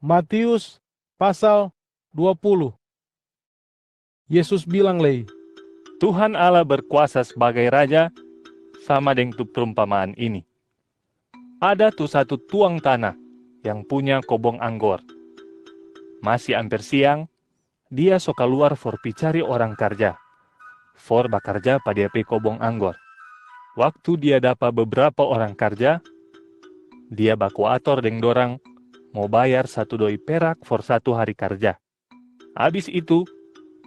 Matius pasal 20. Yesus bilang lei, Tuhan Allah berkuasa sebagai Raja, sama dengan tu perumpamaan ini. Ada tu satu tuang tanah yang punya kobong anggur. Masih hampir siang, dia so keluar for cari orang kerja. For bekerja pada pe kobong anggur. Waktu dia dapat beberapa orang kerja, dia baku ator deng dorang mau bayar 1 doi perak for 1 hari kerja. Habis itu,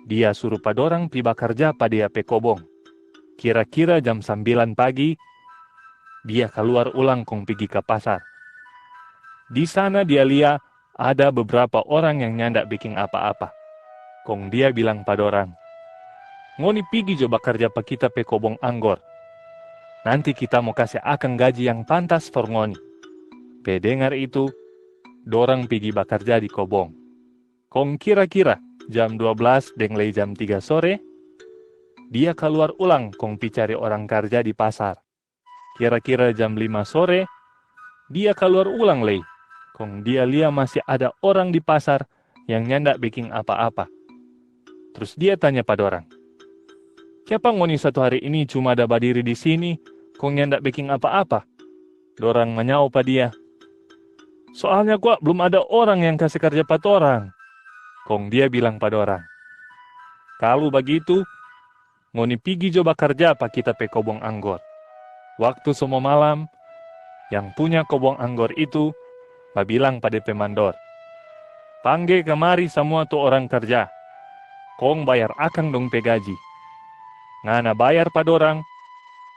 dia suruh padorang pi bekerja pada pe kobong. Kira-kira jam 9 pagi, dia keluar ulang kong pergi ke pasar. Di sana dia lihat ada beberapa orang yang nyandak bikin apa-apa. Kong dia bilang pada orang, ngoni pergi coba kerja pa kita pe kobong anggur. Nanti kita mau kasih akan gaji yang pantas for ngoni. Pe dengar itu, dorang pergi bekerja di kobong. Kong kira-kira jam 12 deng lei jam 3 sore, dia keluar ulang kong pi cari orang kerja di pasar. Kira-kira jam 5 sore, dia keluar ulang lei. Kong dia lihat masih ada orang di pasar yang nyandak bikin apa-apa. Terus dia tanya pada orang, siapa ngoni 1 hari ini cuma ada berdiri di sini, kong nyandak bikin apa-apa? Dorang menyau pada dia, soalnya gua belum ada orang yang kasih kerja pada orang. Kong dia bilang pada orang, kalau begitu, ngoni pergi coba kerja pa kita pe kobong anggur. Waktu semua malam, yang punya kobong anggur itu bilang pada pemandor, panggil kemari semua tuh orang kerja. Kong bayar akang dong pe gaji. Ngana bayar pada orang,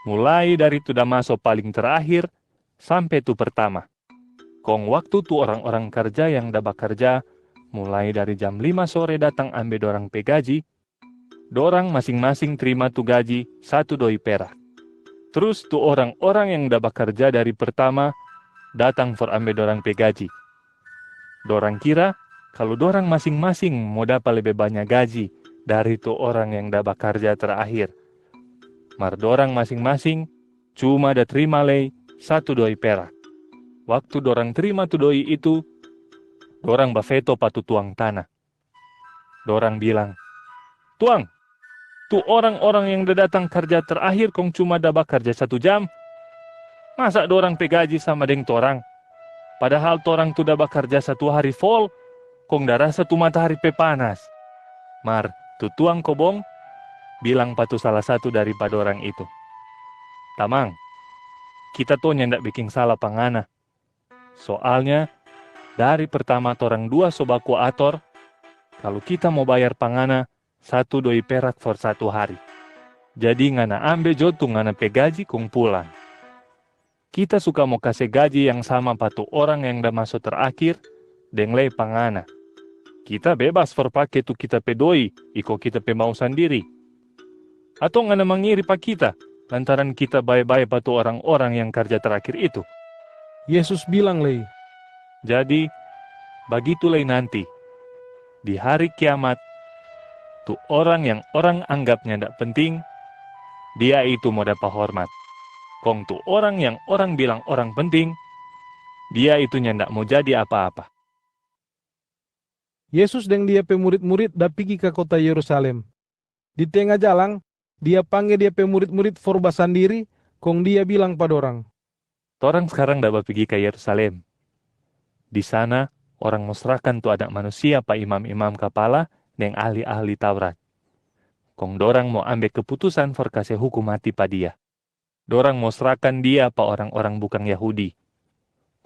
mulai dari tu damaso paling terakhir sampai tu pertama. Kong waktu tu orang-orang kerja yang dah bekerja, mulai dari jam 5 sore datang ambil dorang pe gaji, dorang masing-masing terima tu gaji 1 doi perak. Terus tu orang-orang yang dah bekerja dari pertama, datang for ambil dorang pe gaji. Dorang kira, kalau dorang masing-masing mau dapat lebih banyak gaji dari tu orang yang dah bekerja terakhir. Mar dorang masing-masing cuma dah terima lei 1 doi perak. Waktu dorang terima tu doi itu, dorang bafeto patu tuang tanah. Dorang bilang, tuang, tu orang-orang yang dah datang kerja terakhir kong cuma dah bekerja 1 jam. Masa dorang pe gaji sama deng torang? Padahal torang tu dah bekerja 1 hari full, kong dah rasa tu matahari pe panas. Mar, tu tuang kobong bilang patu salah satu daripada orang itu, tamang, kita tuh nyendak bikin salah pangana. Soalnya, dari pertama torang 2 sobaku ator, kalau kita mau bayar pangana 1 doi perak for 1 hari. Jadi ngana ambil jotu ngana pe gaji kong pulang. Kita suka mau kasih gaji yang sama patu orang yang dah masuk terakhir, deng lei pangana. Kita bebas for pake tu kita pe doi, iko kita pe mau sendiri. Atau ngana mengiri pa kita, lantaran kita baik-baik patu orang-orang yang kerja terakhir itu. Yesus bilang lei, Jadi, begitulah nanti. Di hari kiamat, tu orang yang orang anggapnya tidak penting, dia itu mau dapat hormat. Kong tu orang yang orang bilang orang penting, dia itu ndak mau jadi apa-apa. Yesus dan dia pe murid-murid dah pergi ke kota Yerusalem. Di tengah jalan, dia panggil dia pe murid-murid forba sendiri, kong dia bilang pada orang, Orang sekarang dapat pergi ke Yerusalem. Di sana, orang mau serahkan tu anak manusia pa imam-imam kepala dan ahli-ahli Taurat. Kong dorang mau ambil keputusan for kasih hukum mati pa dia. Dorang mau serahkan dia pa orang-orang bukan Yahudi.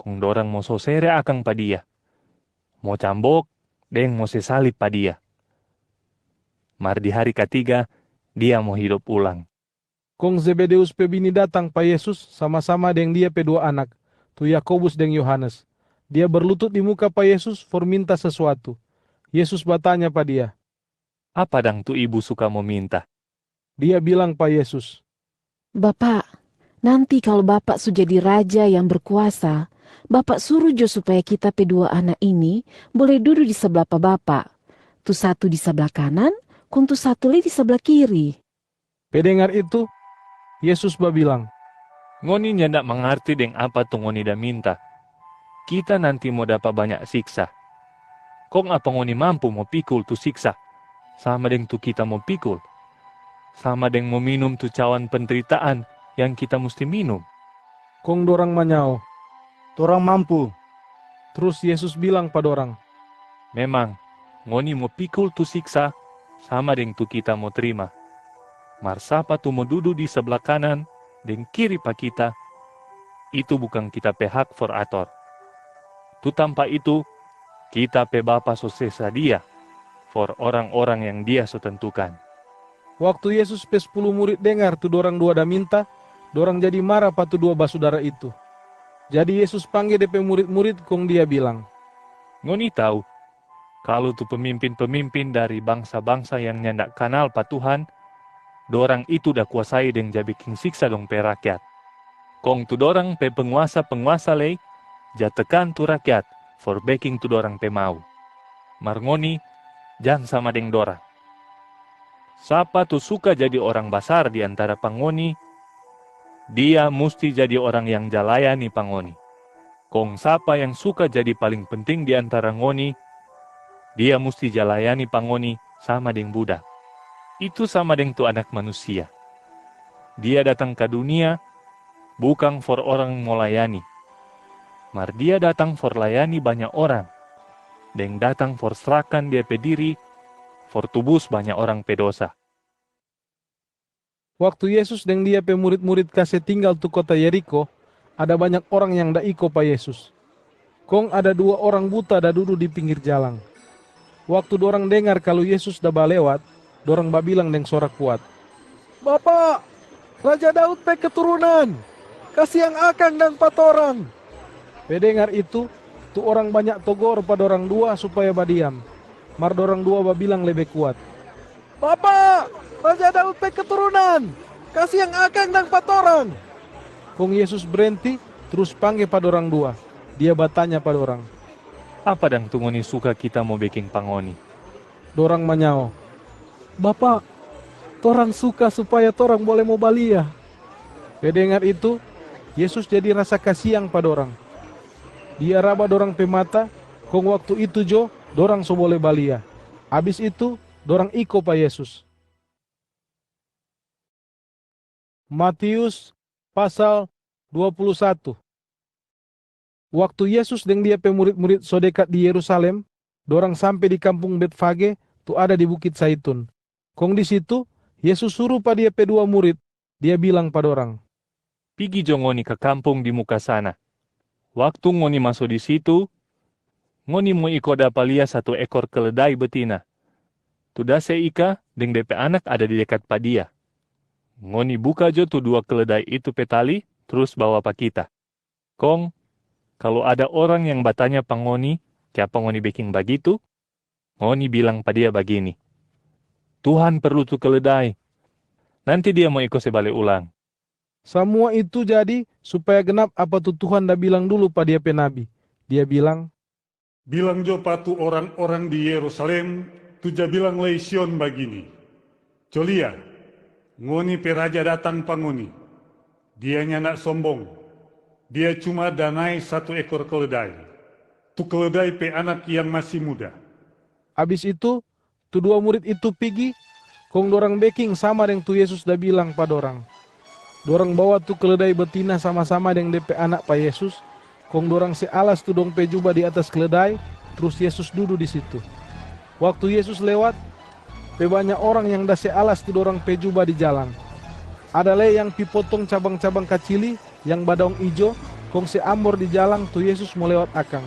Kong dorang mau sosere akang pa dia. Mau cambok, dan mau sesalib pa dia. Mar di hari ketiga, dia mau hidup ulang. kong Zebedeus pe bini datang pa Yesus sama-sama dengan dia pe 2 anak, tu Yakobus dan Yohanes. Dia berlutut di muka pa Yesus for minta sesuatu. Yesus bertanya pa dia. Apa dang tu ibu suka meminta? Dia bilang pa Yesus, Bapak, nanti kalau Bapak sudah jadi raja yang berkuasa, Bapak suruh jo supaya kita pe 2 anak ini boleh duduk di sebelah pa Bapak. Tu satu di sebelah kanan, kung tu satu lagi di sebelah kiri. pendengar itu, Yesus bilang, Ngoni nyandak mengerti deng apa tu ngoni dah minta. Kita nanti mau dapat banyak siksa. Kong apa ngoni mampu mau pikul tu siksa, sama deng tu kita mau pikul, sama deng mau minum tu cawan penderitaan yang kita mesti minum. Kong dorang manyao. Torang mampu. Terus Yesus bilang pada orang, Memang, ngoni mau pikul tu siksa, sama deng tu kita mau terima. Mar sapa tu mau duduk di sebelah kanan deng kiri pa kita, itu bukan kita pe hak for ator. Tu tanpa itu, kita pe Bapa so sesa dia, for orang-orang yang dia so tentukan. waktu Yesus pe 10 murid dengar tu dorang dua dah minta, dorang jadi marah pa tu dua basudara itu. Jadi Yesus panggil DP murid-murid, kong dia bilang, Ngoni tahu, kalau tu pemimpin-pemimpin dari bangsa-bangsa yang nyandak kenal pa Tuhan, dorang itu dah kuasai deng ja bikin siksa dong pe rakyat. Kong tu dorang pe penguasa-penguasa lei, ja tekan tu rakyat, for backing tu dorang pe mau. Mar ngoni, jang sama deng dorang. Sapa tu suka jadi orang basar di antara pangoni, dia musti jadi orang yang jalayani pangoni. Kong sapa yang suka jadi paling penting di antara ngoni, dia musti jalayani pangoni sama deng budak. Itu sama deng tu anak manusia. Dia datang ke dunia bukan for orang melayani, mar dia datang for layani banyak orang, deng datang for serahkan dia pe diri, for tubus banyak orang pe dosa. waktu Yesus dan dia pe murid-murid kasih tinggal tu kota Yeriko, ada banyak orang yang dah iko pa Yesus. Kong ada dua orang buta dah duduk di pinggir jalan. Waktu dorang dengar kalau Yesus dah balewat, dorang babilang dengan suara kuat, Bapak, Raja Daud pe keturunan, kasih yang akang dan patorang. Pendengar itu, tu orang banyak togor pada orang dua supaya badiam. Mar dorang dua babilang lebih kuat, Bapak, Raja Daud pe keturunan, kasih yang akang dan patorang. Kong Yesus berhenti, terus panggil pada orang dua. Dia bertanya pada orang. Apa dang tu ngoni suka kita mau bikin pangoni? Dorang manyao, Bapak, torang suka supaya torang boleh mau balia. Pendengar itu, Yesus jadi rasa kasihan pada orang. Dia raba dorang pe mata, kong waktu itu jo, dorang so boleh balia. Habis itu, dorang iko pa Yesus. Matius pasal 21. Waktu Yesus dan dia pe murid-murid so dekat di Yerusalem, dorang sampai di kampung Betfage, tu ada di Bukit Zaitun. Kong di situ, Yesus suruh pa dia pe dua murid, dia bilang pada orang, Pigi jo ngoni ke kampung di muka sana. Waktu ngoni masuk di situ, ngoni mau iko dapalia satu ekor keledai betina. Tuda seika deng DP anak ada di dekat pa dia. Ngoni buka jo tu dua keledai itu petali, terus bawa pa kita. Kong, kalau ada orang yang bertanya pangoni, siapa ngoni bikin begitu? Ngoni bilang pa dia begini, Tuhan perlu tu keledai. Nanti dia mau ikut sebalik ulang. semua itu jadi supaya genap apa tu Tuhan dah bilang dulu pada dia pe nabi. Dia bilang, Bilang jo patu orang-orang di Yerusalem, tuja bilang leision begini. Colia, ngoni pe raja datang pangoni. Dia nyanak sombong. Dia cuma danai satu ekor keledai. Tu keledai pe anak yang masih muda. habis itu, tu dua murid itu pergi, kong dorang baking sama dengan tu Yesus dah bilang pada orang. Dorang bawa tu keledai betina sama-sama dengan DP anak pa Yesus, kong dorang sealas tu dong pe jubah di atas keledai, terus Yesus duduk di situ. Waktu Yesus lewat, pe banyak orang yang dah sealas tu dorang pe jubah di jalan. Ada le yang pipotong cabang-cabang kacili yang badaung ijo, kong seambor di jalan tu Yesus mau lewat akang.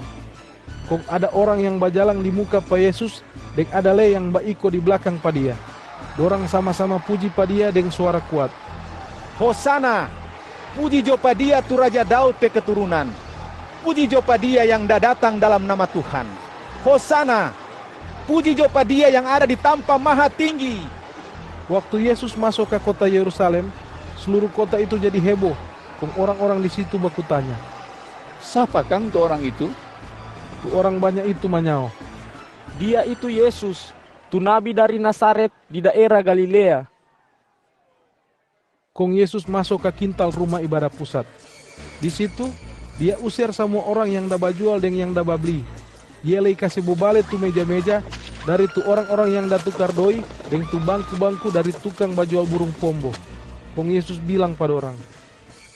Kong ada orang yang bajalang di muka pa Yesus, dek ada le yang baiko di belakang pa dia. Dorang sama-sama puji pa dia dengan suara kuat. Hosana, puji jo pa dia tu Raja Daud pe keturunan. Puji jo pa dia yang dah datang dalam nama Tuhan. Hosana, puji jo pa dia yang ada di tampa maha tinggi. Waktu Yesus masuk ke kota Yerusalem, seluruh kota itu jadi heboh. Kong orang-orang di situ baku tanya. Siapa kang tu orang itu? Tu orang banyak itu manyao, Dia itu Yesus, tu nabi dari Nazaret di daerah Galilea. kong Yesus masuk ke kintal rumah ibadah pusat. Di situ, dia usir semua orang yang dah bajual dan yang dah babeli. dia lei kasih bobale tu meja-meja dari tu orang-orang yang da tukar doi, deng tu bangku-bangku dari tukang bajual burung pombo. Kong Yesus bilang pada orang,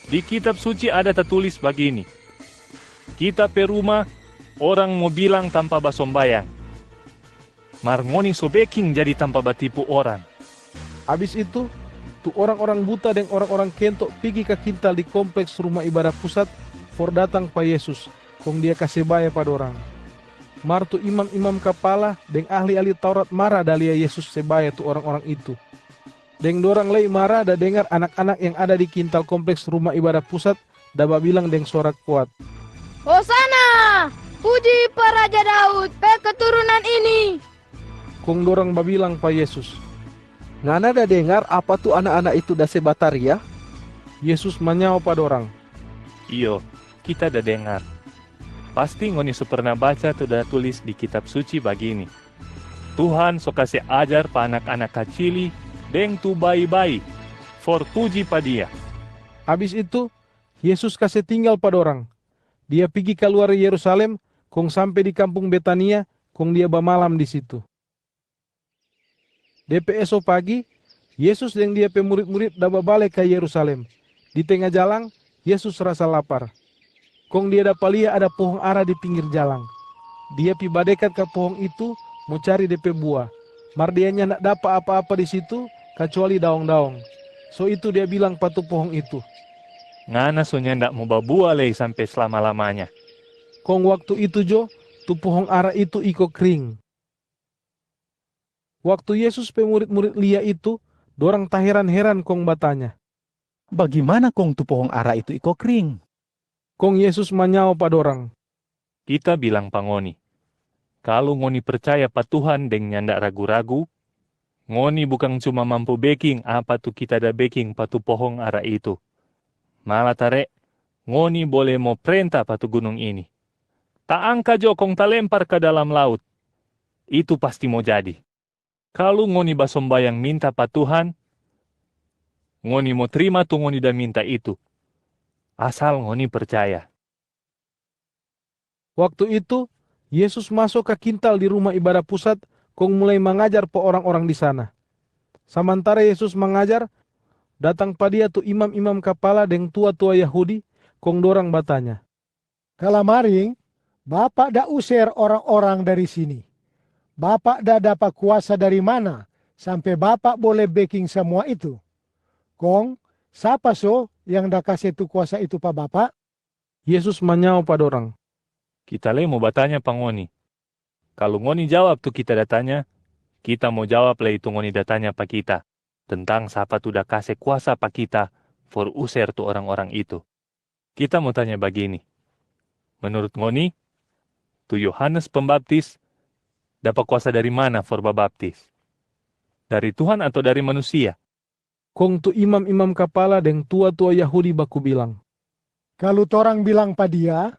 Di kitab suci ada tertulis begini, kita pe rumah orang mau bilang tanpa basombayang. Mar ngoni so beking jadi tanpa batipu orang. habis itu, tu orang-orang buta dan orang-orang kentok pergi ke kintal di kompleks rumah ibadah pusat for datang pa Yesus, kong dia kasih baya pada orang. Mar tu imam-imam kepala dan ahli-ahli Taurat marah dalia Yesus sebaya tu orang-orang itu. Deng dorang lei marah da dengar anak-anak yang ada di kintal kompleks rumah ibadah pusat da bilang deng suara kuat, Hosana! Puji para Raja Daud, pe keturunan ini. kong dorang babilang pa Yesus. Ngana da dengar apa tuh anak-anak itu da sebataria? Yesus menyawa pada orang, Iyo, kita dah dengar. Pasti ngoni so pernah baca tu dah tulis di kitab suci begini. Tuhan so kasih ajar pa anak-anak kacili deng tu bayi-bayi. For puji pa dia. Habis itu, Yesus kasih tinggal pada orang. Dia pergi keluar Yerusalem, kong sampai di kampung Betania, kong dia bermalam di situ. DP esok pagi, Yesus dan dia pe murid-murid dah balik ke Yerusalem. Di tengah jalan, Yesus rasa lapar. Kong dia dapat lihat ada pohon ara di pinggir jalan. Dia pi badekat ke pohon itu, mau cari DP buah. Mar dianya nak dapat apa-apa di situ, kecuali daun-daun. So itu dia bilang patu pohon itu. Ngana so nyandak mau babuah lei sampai selama-lamanya. Kong waktu itu jo, tu pohon ara itu iko kering. Waktu Yesus pe murid-murid lihat itu, dorang tak heran-heran kong batanya. Bagaimana kong tu pohon ara itu iko kering? Kong Yesus menyawa pada orang. Kita bilang pangoni, kalau ngoni percaya pa Tuhan deng nyandak ragu-ragu, ngoni bukan cuma mampu baking apa tu kita dah baking pa tu pohon ara itu. Malah tare, ngoni boleh mau perintah pa tu gunung ini. Tak angka jo kong tak lempar ke dalam laut. Itu pasti mau jadi. Kalau ngoni basombayang minta pa Tuhan, ngoni mau terima tu ngoni dah minta itu. Asal ngoni percaya. Waktu itu, Yesus masuk ke kintal di rumah ibadah pusat, kong mulai mengajar pe orang-orang di sana. Sementara Yesus mengajar, datang pada dia tu imam-imam kepala dan tua-tua Yahudi, kong dorang batanya. Kalamaring, Bapak dah usir orang-orang dari sini. Bapak dah dapat kuasa dari mana sampai Bapak boleh backing semua itu? Kong, siapa so yang dah kasih tu kuasa itu pa Bapak? Yesus menyawa pada orang. Kita le mau bertanya pangoni. Kalau ngoni jawab tuh kita datanya, kita mau jawab le itu ngoni datanya pa kita. Tentang siapa tuh dah kasih kuasa pa kita for usir tuh orang-orang itu. Kita mau tanya begini. Menurut ngoni, tuh Yohanes Pembaptis dapat kuasa dari mana for babaptis? Dari Tuhan atau dari manusia? Kong tu imam-imam kepala dan tua-tua Yahudi baku bilang. Kalau torang bilang pa dia,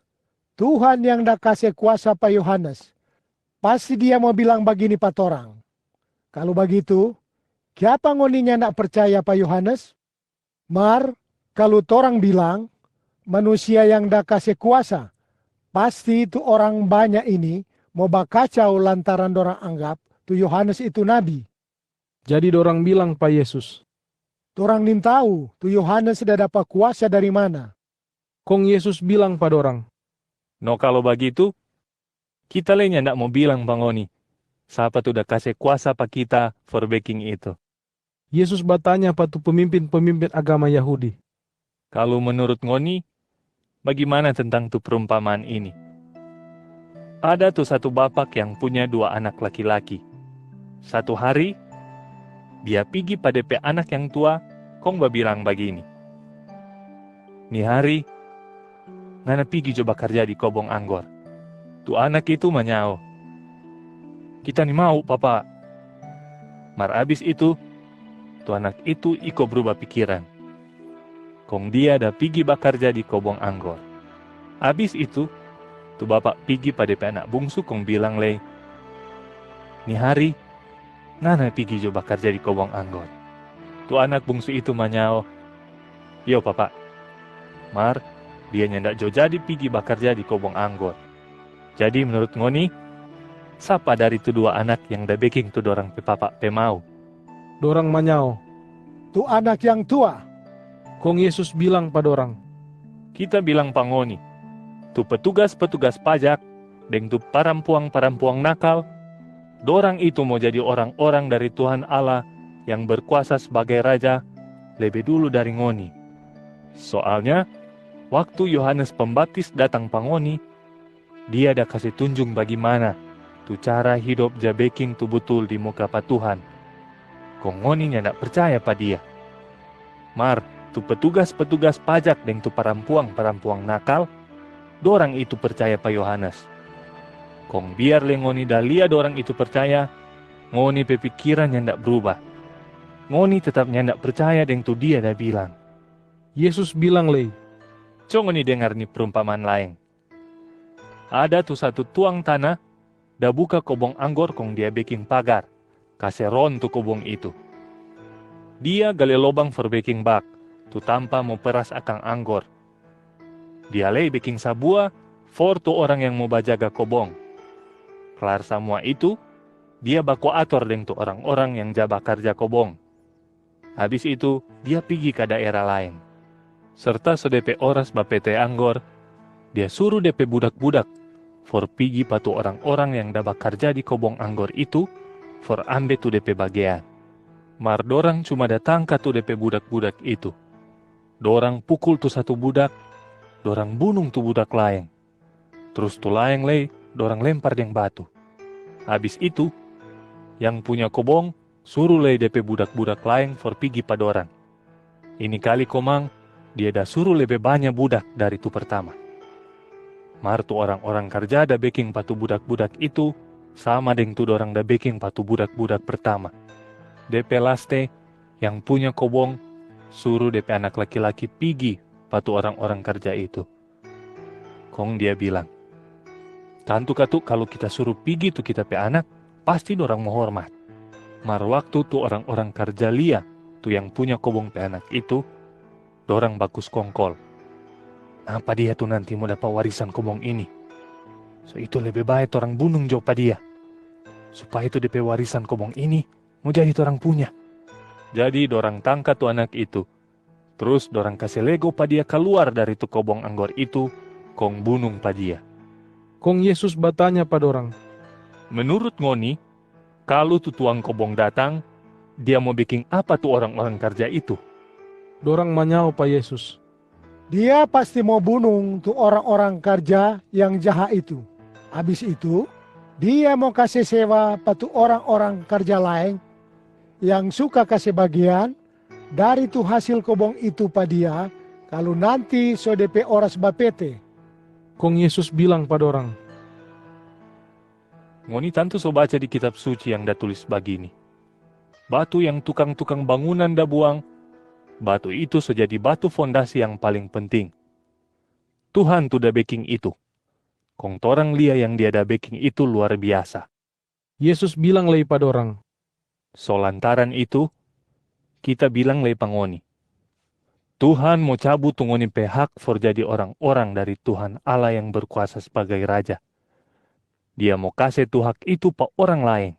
Tuhan yang dah kasih kuasa pa Yohanes, pasti dia mau bilang begini pa torang. Kalau begitu, siapa ngoninya nak percaya pa Yohanes? Mar, kalau torang bilang, manusia yang dah kasih kuasa, pasti itu orang banyak ini mau bakacau lantaran dorang anggap tu Yohanes itu nabi. Jadi dorang bilang pa Yesus. Dorang nin tahu tu Yohanes sudah dapat kuasa dari mana. Kong Yesus bilang pada orang. No kalau begitu, kita le ndak mau bilang pangoni. Siapa tuh dah kasih kuasa pa kita for baking itu. Yesus bertanya pada pemimpin-pemimpin agama Yahudi. Kalau menurut ngoni, bagaimana tentang tuh perumpamaan ini? Ada tuh satu bapak yang punya 2 anak laki-laki. Satu hari, dia pergi pada pe anak yang tua, kong bilang begini. Nih hari, ngana pergi coba kerja di kobong anggur. Tu anak itu menyao. Kita nih mau, papa. Mar abis itu, tu anak itu iko berubah pikiran. Kong dia dah pergi bekerja di kobong anggur. Abis itu, tu bapak pergi pada pe anak bungsu kong bilang leh, nih hari, ngana pergi coba kerja di kobong anggur. Tu anak bungsu itu menyao, yo papa, mar dia nyendak jo jadi pergi bekerja di kobong anggur. Jadi menurut ngoni, siapa dari tu dua anak yang da beking tu dorang pe papa pe mau? Dorang manyao. Tu anak yang tua. Kong Yesus bilang pada orang, Kita bilang pangoni, tu petugas-petugas pajak, deng tu parampuang-parampuang nakal, dorang itu mau jadi orang-orang dari Tuhan Allah yang berkuasa sebagai Raja lebih dulu dari ngoni. Soalnya, waktu Yohanes Pembaptis datang pangoni, dia ada kasih tunjung bagaimana tu cara hidup jabeking tu betul di muka pa Tuhan. Kong ngoni ndak percaya pa dia. Mar, tu petugas-petugas pajak deng tu parampuang-parampuang nakal, dorang itu percaya pa Yohanes. Kong biar le ngoni dalia dorang itu percaya, ngoni pe pikiran ndak berubah. Ngoni tetap ndak percaya deng tu dia dah bilang. Yesus bilang lei, Coba ngoni dengar nih perumpamaan lain. Ada tu satu tuang tanah, dah buka kobong anggur kong dia bikin pagar, kasih ron tu kobong itu. Dia gali lobang for baking bak, tu tanpa mau peras akang anggur. Dia lei bikin sabua, for tu orang yang mau bajaga kobong. Kelar semua itu, dia baku ator deng tu orang-orang yang jaba kerja kobong. Habis itu, dia pergi ke daerah lain. Serta so DP oras bapete anggur, dia suruh DP budak-budak for pergi patu orang-orang yang dah bekerja di kobong anggur itu for ambil tu DP bagian. Mar dorang cuma datang ke tu DP budak-budak itu. Dorang pukul tu satu budak, dorang bunuh tu budak lain. Terus tu lain lei, dorang lempar deng batu. Habis itu, yang punya kobong suruh lei DP budak-budak lain for pergi pa dorang. Ini kali komang, dia dah suruh lebih banyak budak dari tu pertama. Mar tu orang-orang kerja dah baking patu budak-budak itu sama dengan tu dorang dah baking patu budak-budak pertama. DP laste yang punya kobong suruh DP anak laki-laki pergi patu orang-orang kerja itu. Kong dia bilang, tentu katu kalau kita suruh pergi tu kita pe anak, pasti dorang mau hormat. Mar waktu tu orang-orang kerja lia tu yang punya kobong pe anak itu, dorang bagus kongkol. Apa dia tuh nanti mau dapat warisan kobong ini? So itu lebih baik orang bunuh jo pa dia. Supaya itu DP warisan kobong ini mau jadi orang punya. Jadi dorang tangkap tuh anak itu. Terus dorang kasih lego pa dia keluar dari tu kobong anggur itu, kong bunuh pa dia. Kong Yesus bertanya pada orang, Menurut ngoni, kalau tu tuang kobong datang, dia mau bikin apa tuh orang-orang kerja itu? dorang manyao pa Yesus, Dia pasti mau bunuh tuh orang-orang kerja yang jahat itu. Habis itu, dia mau kasih sewa patu orang-orang kerja lain yang suka kasih bagian dari tuh hasil kobong itu pa dia kalau nanti so DP oras bapete. Kong Yesus bilang pada orang, Ngoni tentu so baca di kitab suci yang dah tulis begini. Batu yang tukang-tukang bangunan dah buang, batu itu so jadi batu fondasi yang paling penting. Tuhan tuh dah baking itu. Kong torang lia yang dia dah baking itu luar biasa. Yesus bilang lagi pada orang, So lantaran itu, kita bilang lagi pangoni. Tuhan mau cabut tu ngoni pe hak for jadi orang-orang dari Tuhan Allah yang berkuasa sebagai Raja. Dia mau kasih tu hak itu pa orang lain.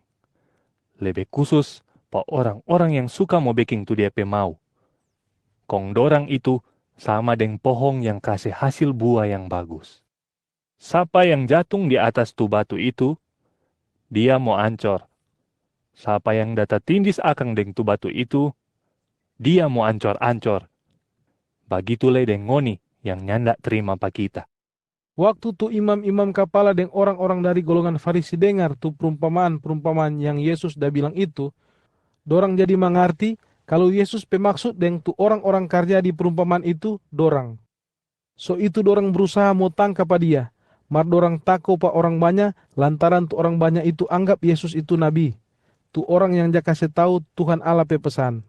Lebih khusus pa orang-orang yang suka mau baking tu dia pe mau. Kong dorang itu sama dengan pohon yang kasih hasil buah yang bagus. Siapa yang jatuh di atas tu batu itu, dia mau ancor. Siapa yang data tindis akang dengan tu batu itu, dia mau ancor-ancor. Begitulah dengan ngoni yang nyanda terima pa kita. waktu tu imam-imam kepala dan orang-orang dari golongan Farisi dengar tu perumpamaan-perumpamaan yang Yesus dah bilang itu, dorang jadi mengerti kalau Yesus pemaksud dengan tu orang-orang kerja di perumpamaan itu dorang. So itu dorang berusaha mau tangkap dia, mar dorang takut pa orang banyak lantaran tu orang banyak itu anggap Yesus itu nabi, tu orang yang dia kasih tahu Tuhan Allah pe pesan.